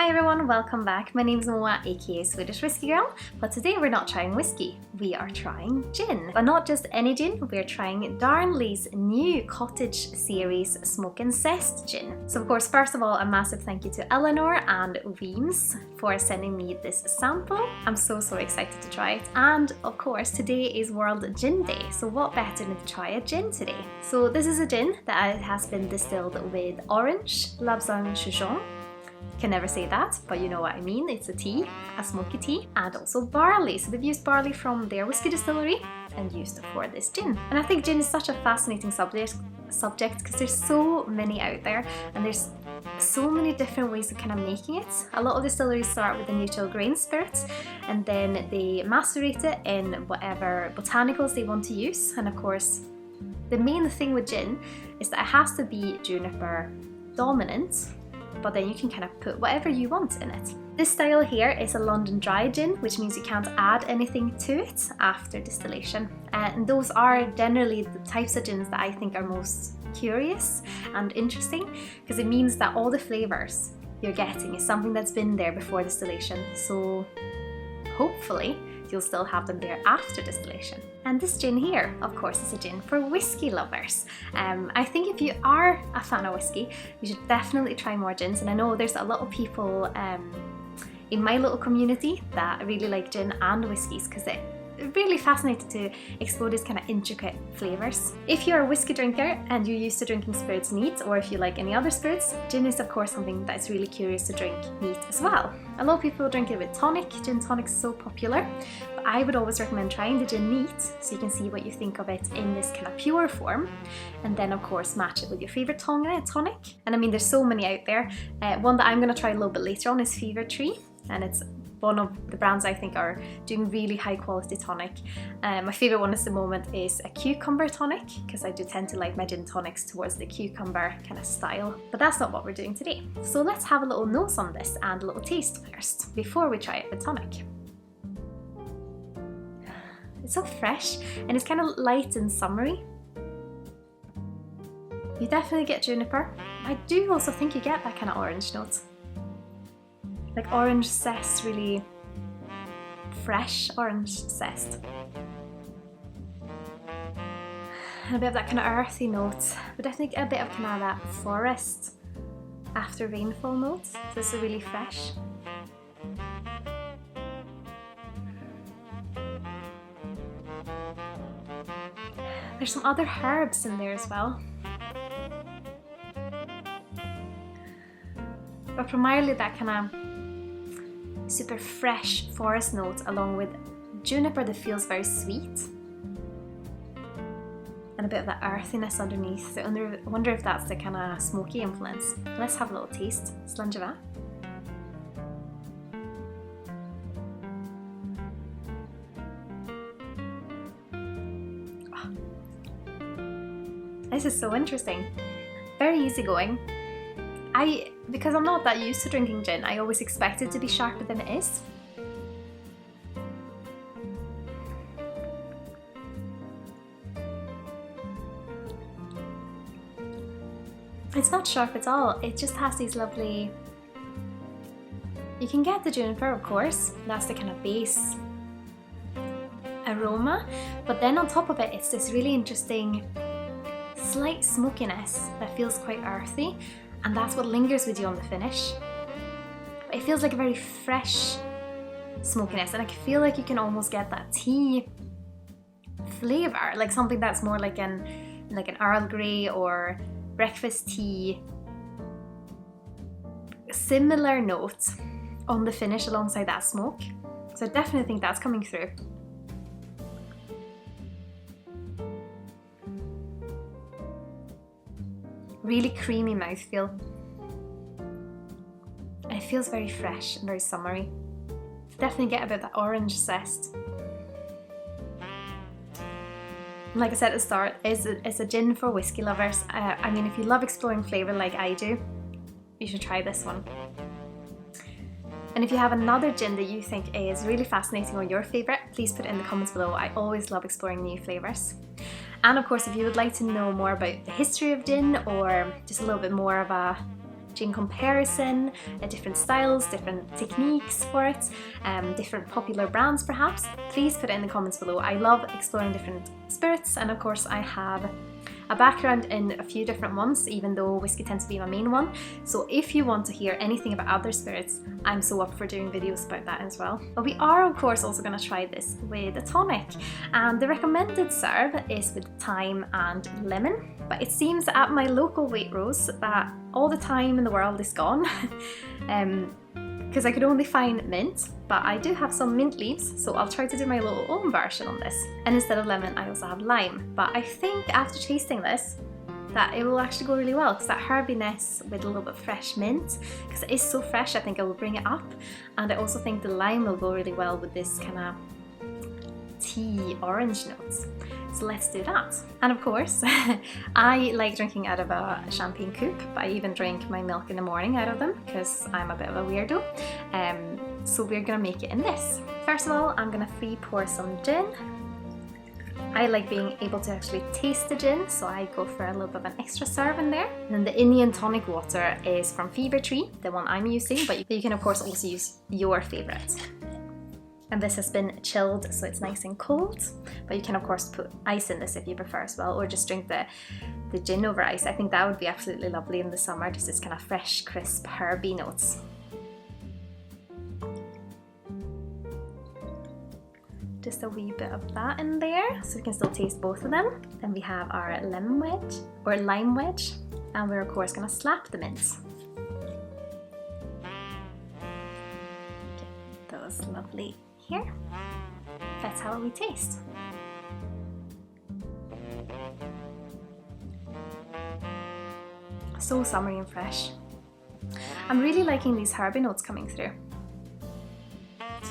Hi everyone, welcome back. My name is Moa, aka Swedish Whiskey Girl, but today we're not trying whiskey, we are trying gin. But not just any gin, we're trying Darnley's new Cottage series Smoke and Zest gin. So of course, first of all, a massive thank you to Eleanor and Weems for sending me this sample. I'm so excited to try it. And of course, today is World Gin Day, so what better than to try a gin today? So this is a gin that has been distilled with orange, lapsang, souchong. Can never say that, but you know what I mean. It's a tea, a smoky tea, and also barley. So they've used barley from their whiskey distillery and used it for this gin. And I think gin is such a fascinating subject because there's so many out there and there's so many different ways of kind of making it. A lot of distilleries start with a neutral grain spirit and then they macerate it in whatever botanicals they want to use. And of course, the main thing with gin is that it has to be juniper dominant, but then you can kind of put whatever you want in it. This style here is a London dry gin, which means you can't add anything to it after distillation. And those are generally the types of gins that I think are most curious and interesting, because it means that all the flavours you're getting is something that's been there before distillation. So hopefully you'll still have them there after distillation. And this gin here, of course, is a gin for whiskey lovers. I think if you are a fan of whiskey, you should definitely try more gins. And I know there's a lot of people in my little community that really like gin and whiskies because they're really fascinated to explore these kind of intricate flavours. If you're a whiskey drinker and you're used to drinking spirits neat, or if you like any other spirits, gin is of course something that's really curious to drink neat as well. A lot of people drink it with tonic. Gin tonic is so popular, but I would always recommend trying the gin neat so you can see what you think of it in this kind of pure form, and then of course match it with your favourite tonic. And I mean, there's so many out there. One that I'm going to try a little bit later on is Fever Tree, and it's one of the brands I think are doing really high quality tonic. My favourite one at the moment is a cucumber tonic, because I do tend to like my gin tonics towards the cucumber kind of style. But that's not what we're doing today. So let's have a little nose on this and a little taste first, before we try it with tonic. It's so fresh and it's kind of light and summery. You definitely get juniper. I do also think you get that kind of orange note. Like orange zest, really fresh orange zest. And a bit of that kind of earthy note, but definitely a bit of kind of that forest after rainfall note. So it's really fresh. There's some other herbs in there as well. But primarily that kind of super fresh forest note along with juniper that feels very sweet and a bit of that earthiness underneath. So I wonder if that's the kind of smoky influence. Let's have a little taste. Slangeva. Oh. This is so interesting. Very easygoing. Because I'm not that used to drinking gin, I always expect it to be sharper than it is. It's not sharp at all, it just has these lovely... You can get the juniper, of course, that's the kind of base aroma, but then on top of it, it's this really interesting slight smokiness that feels quite earthy. And that's what lingers with you on the finish. It feels like a very fresh smokiness, and I feel like you can almost get that tea flavour, like something that's more like an Earl Grey or breakfast tea. Similar note on the finish alongside that smoke. So I definitely think that's coming through. Really creamy mouthfeel. And it feels very fresh and very summery. Definitely get a bit of that orange zest. Like I said at the start, it's a gin for whiskey lovers. I mean, if you love exploring flavour like I do, you should try this one. And if you have another gin that you think is really fascinating or your favourite, please put it in the comments below. I always love exploring new flavours. And of course, if you would like to know more about the history of gin or just a little bit more of a gin comparison, different styles, different techniques for it, different popular brands perhaps, please put it in the comments below. I love exploring different spirits, and of course I have a background in a few different ones, even though whiskey tends to be my main one. So if you want to hear anything about other spirits, I'm so up for doing videos about that as well. But we are of course also going to try this with a tonic, and the recommended serve is with thyme and lemon. But it seems at my local Waitrose that all the thyme in the world is gone. Because I could only find mint, but I do have some mint leaves, so I'll try to do my little own version on this. And instead of lemon, I also have lime. But I think after tasting this, that it will actually go really well, because that herbiness with a little bit of fresh mint, because it is so fresh, I think it will bring it up. And I also think the lime will go really well with this kind of tea orange notes. So let's do that. And of course, I like drinking out of a champagne coupe, but I even drink my milk in the morning out of them because I'm a bit of a weirdo. So we're gonna make it in this. First of all, I'm gonna free pour some gin. I like being able to actually taste the gin, so I go for a little bit of an extra serve in there. And then the Indian tonic water is from Fever Tree, the one I'm using, but you can of course also use your favorite. And this has been chilled, so it's nice and cold. But you can of course put ice in this if you prefer as well, or just drink the gin over ice. I think that would be absolutely lovely in the summer, just this kind of fresh, crisp, herby notes. Just a wee bit of that in there, so we can still taste both of them. Then we have our lemon wedge, or lime wedge, and we're of course gonna slap the mints. Get those lovely here. That's how we taste. So summery and fresh. I'm really liking these herby notes coming through.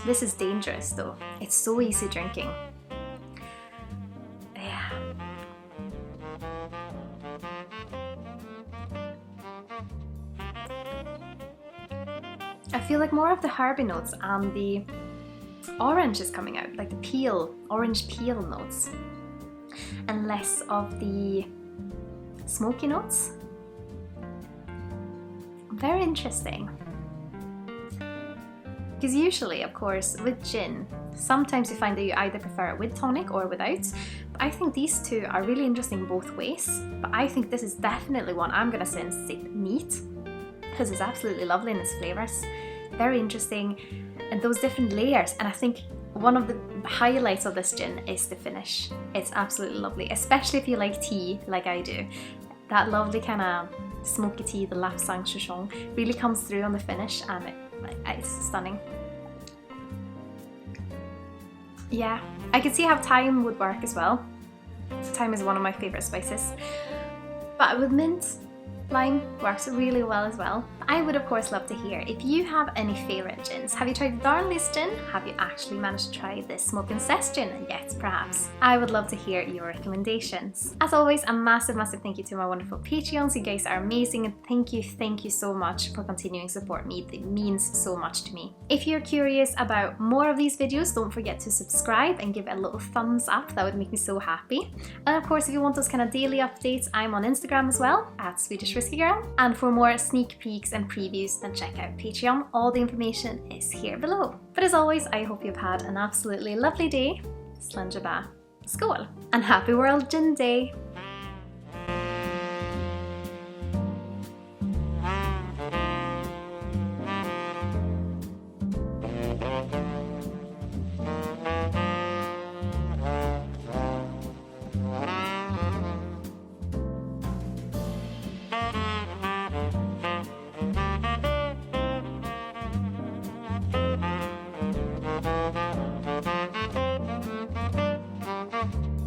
This is dangerous though. It's so easy drinking. Yeah. I feel like more of the herby notes and the orange is coming out, like the peel, orange peel notes, and less of the smoky notes. Very interesting. Because usually, of course, with gin, sometimes you find that you either prefer it with tonic or without. But I think these two are really interesting both ways. But I think this is definitely one I'm gonna sit and sip neat, because it's absolutely lovely in its flavours. Very interesting, and those different layers. And I think one of the highlights of this gin is the finish. It's absolutely lovely, especially if you like tea like I do. That lovely kind of smoky tea, the lapsang souchong, really comes through on the finish, and it's stunning. Yeah, I could see how thyme would work as well. Thyme is one of my favourite spices. But with mint, lime works really well as well. I would of course love to hear if you have any favourite gins. Have you tried Darnley's gin? Have you actually managed to try this smoke zest gin yet perhaps? I would love to hear your recommendations. As always, a massive thank you to my wonderful Patreons. You guys are amazing, and thank you so much for continuing to support me. It means so much to me. If you're curious about more of these videos, don't forget to subscribe and give it a little thumbs up. That would make me so happy. And of course, if you want those kind of daily updates, I'm on Instagram as well, at Swedish Whiskey Girl. And for more sneak peeks and previews, then check out Patreon. All the information is here below. But as always, I hope you've had an absolutely lovely day. Slàinte ba. Skål! And happy World Gin Day!